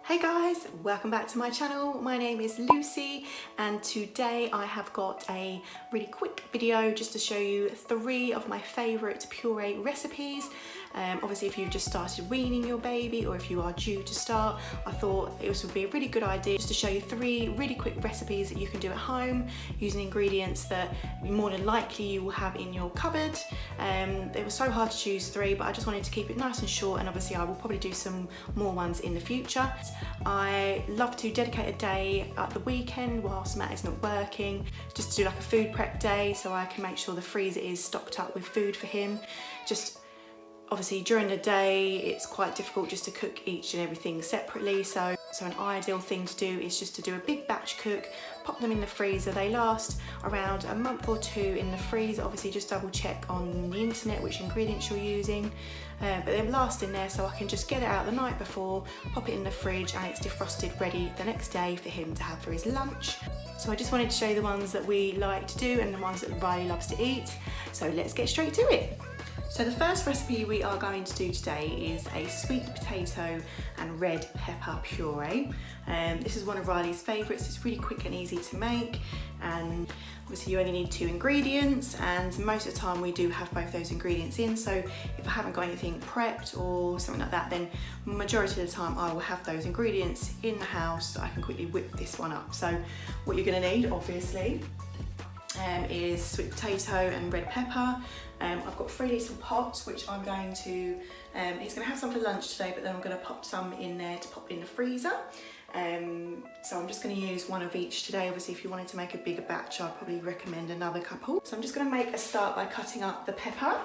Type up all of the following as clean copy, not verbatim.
Hey guys, welcome back to my channel. My name is Lucy and today I have got a really quick video just to show you 3 of my favourite puree recipes. Obviously if you've just started weaning your baby or if you are due to start, I thought it would be a really good idea just to show you 3 really quick recipes that you can do at home using ingredients that more than likely you will have in your cupboard. It was so hard to choose 3, but I just wanted to keep it nice and short, and obviously I will probably do some more ones in the future. I love to dedicate a day at the weekend whilst Matt is not working, just to do like a food prep day so I can make sure the freezer is stocked up with food for him. Just obviously during the day it's quite difficult just to cook each and everything separately, so an ideal thing to do is just to do a big batch cook, pop them in the freezer. They last around a month or 2 in the freezer. Obviously just double check on the internet which ingredients you're using, but they last in there so I can just get it out the night before, pop it in the fridge, and it's defrosted ready the next day for him to have for his lunch. So I just wanted to show you the ones that we like to do and the ones that Riley loves to eat. So let's get straight to it. So the first recipe we are going to do today is a sweet potato and red pepper puree. This is one of Riley's favourites. It's really quick and easy to make, and obviously you only need 2 ingredients, and most of the time we do have both those ingredients in, so if I haven't got anything prepped or something like that, then majority of the time I will have those ingredients in the house so I can quickly whip this one up. So what you're going to need obviously is sweet potato and red pepper. I've got 3 little pots which I'm going to, he's going to have some for lunch today, but then I'm going to pop some in there to pop in the freezer. So I'm just going to use 1 of each today. Obviously if you wanted to make a bigger batch I'd probably recommend another couple. So I'm just going to make a start by cutting up the pepper.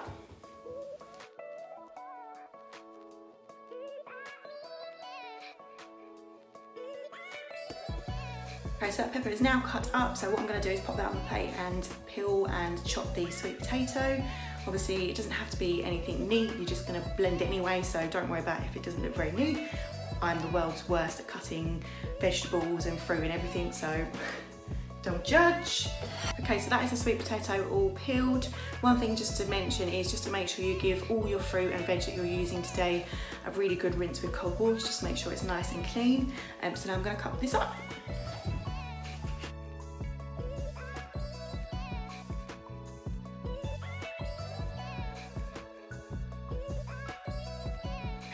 Okay, so that pepper is now cut up, so what I'm going to do is pop that on the plate and peel and chop the sweet potato. Obviously it doesn't have to be anything neat, you're just going to blend it anyway, so don't worry about if it doesn't look very neat. I'm the world's worst at cutting vegetables and fruit and everything, so don't judge. Okay, so that is the sweet potato all peeled. One thing just to mention is just to make sure you give all your fruit and veg that you're using today a really good rinse with cold water, just to make sure it's nice and clean. So now I'm going to cut this up.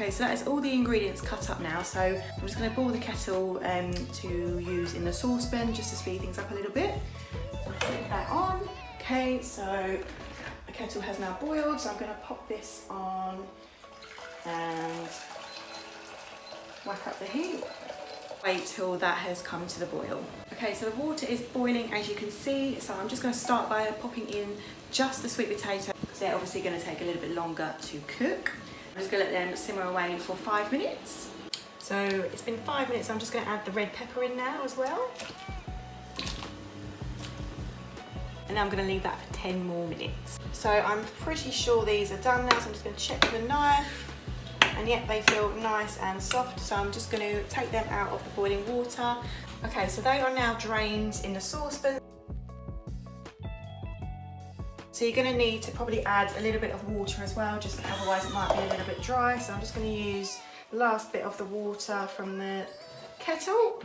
Okay, so that is all the ingredients cut up now, so I'm just going to boil the kettle to use in the saucepan just to speed things up a little bit. I'll put that on. Okay, so the kettle has now boiled, so I'm going to pop this on and whack up the heat. Wait till that has come to the boil. Okay, so the water is boiling as you can see, so I'm just going to start by popping in just the sweet potato because they're obviously going to take a little bit longer to cook. I'm just going to let them simmer away for 5 minutes. So it's been 5 minutes, I'm just going to add the red pepper in now as well. And now I'm going to leave that for 10 more minutes. So I'm pretty sure these are done now, so I'm just going to check with a knife. And yet they feel nice and soft, so I'm just going to take them out of the boiling water. Okay, so they are now drained in the saucepan. So you're going to need to probably add a little bit of water as well, just otherwise it might be a little bit dry. So I'm just going to use the last bit of the water from the kettle.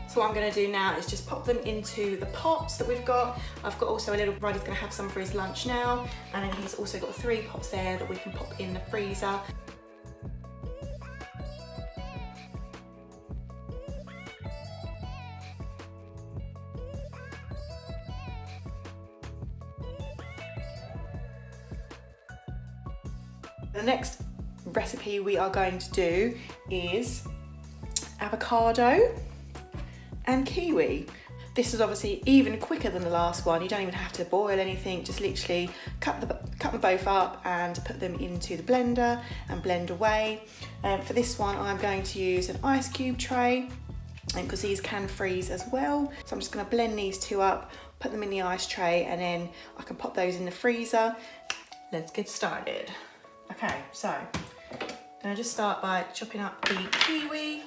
So what I'm going to do now is just pop them into the pots that we've got. I've got also a little, Riley's going to have some for his lunch now, and then he's also got 3 pots there that we can pop in the freezer. The next recipe we are going to do is avocado and kiwi. This is obviously even quicker than the last one. You don't even have to boil anything, just literally cut them both up and put them into the blender and blend away. For this one I'm going to use an ice cube tray, because these can freeze as well. So I'm just going to blend these 2 up, put them in the ice tray, and then I can pop those in the freezer. Let's get started. Okay, so I'm going to just start by chopping up the kiwi.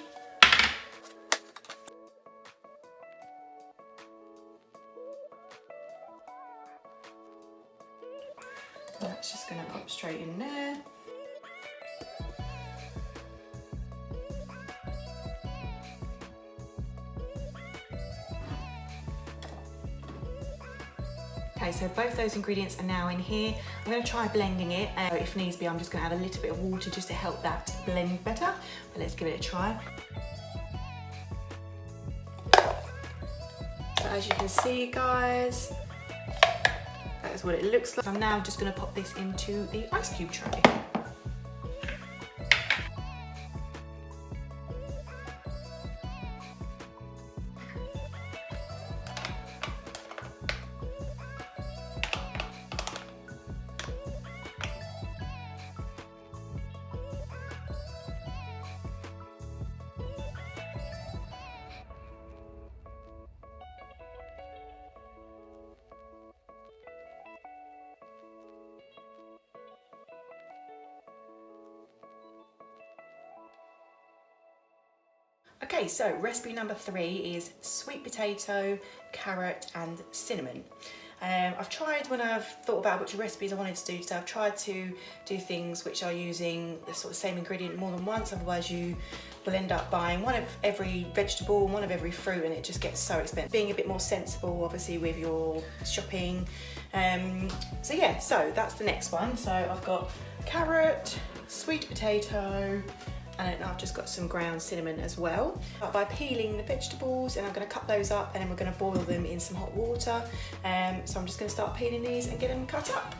that's just going to pop straight in there. Okay, so both those ingredients are now in here. I'm going to try blending it. If needs be, I'm just going to add a little bit of water just to help that blend better. But let's give it a try. So as you can see, guys, that is what it looks like. I'm now just going to pop this into the ice cube tray. Okay, so recipe number 3 is sweet potato, carrot and cinnamon. I've tried, when I've thought about which recipes I wanted to do, so I've tried to do things which are using the sort of same ingredient more than once, otherwise you will end up buying one of every vegetable, one of every fruit, and it just gets so expensive. Being a bit more sensible obviously with your shopping. So yeah, so that's the next one. So I've got carrot, sweet potato, and I've just got some ground cinnamon as well. By peeling the vegetables, and I'm going to cut those up and then we're going to boil them in some hot water. So I'm just going to start peeling these and get them cut up.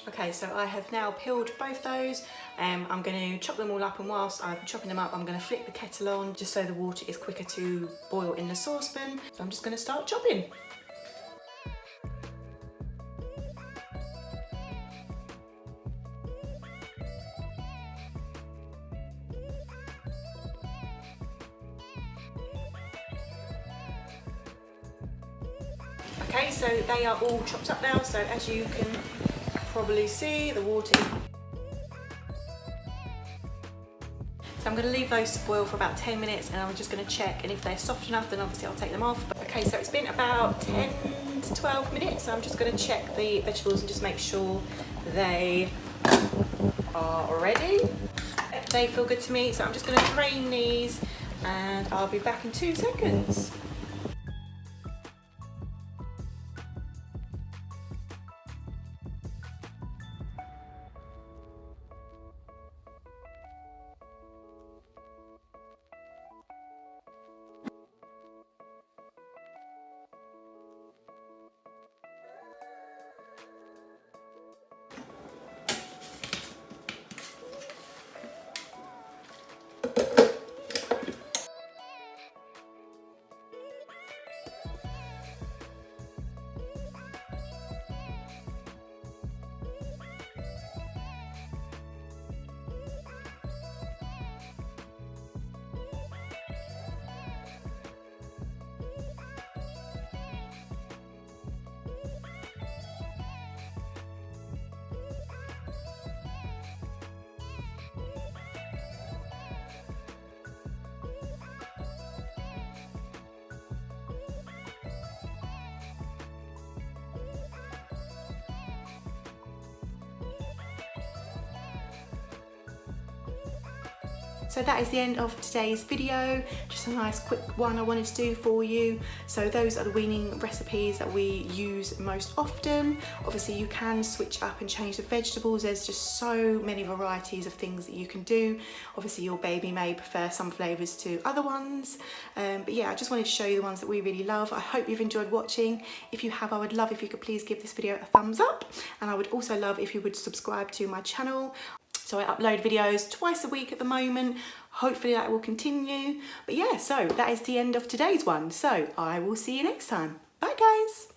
Okay, so I have now peeled both those. I'm going to chop them all up, and whilst I'm chopping them up, I'm going to flick the kettle on just so the water is quicker to boil in the saucepan. So I'm just going to start chopping. Okay, so they are all chopped up now, so as you can probably see, the water is... So I'm going to leave those to boil for about 10 minutes, and I'm just going to check, and if they're soft enough then obviously I'll take them off. Okay, so it's been about 10 to 12 minutes, so I'm just going to check the vegetables and just make sure they are ready. They feel good to me, so I'm just going to drain these and I'll be back in 2 seconds. So that is the end of today's video, just a nice quick one I wanted to do for you. So those are the weaning recipes that we use most often. Obviously you can switch up and change the vegetables, there's just so many varieties of things that you can do. Obviously your baby may prefer some flavours to other ones, but yeah, I just wanted to show you the ones that we really love. I hope you've enjoyed watching. If you have, I would love if you could please give this video a thumbs up, and I would also love if you would subscribe to my channel. So I upload videos twice a week at the moment. Hopefully that will continue. But yeah, so that is the end of today's one. So I will see you next time. Bye guys.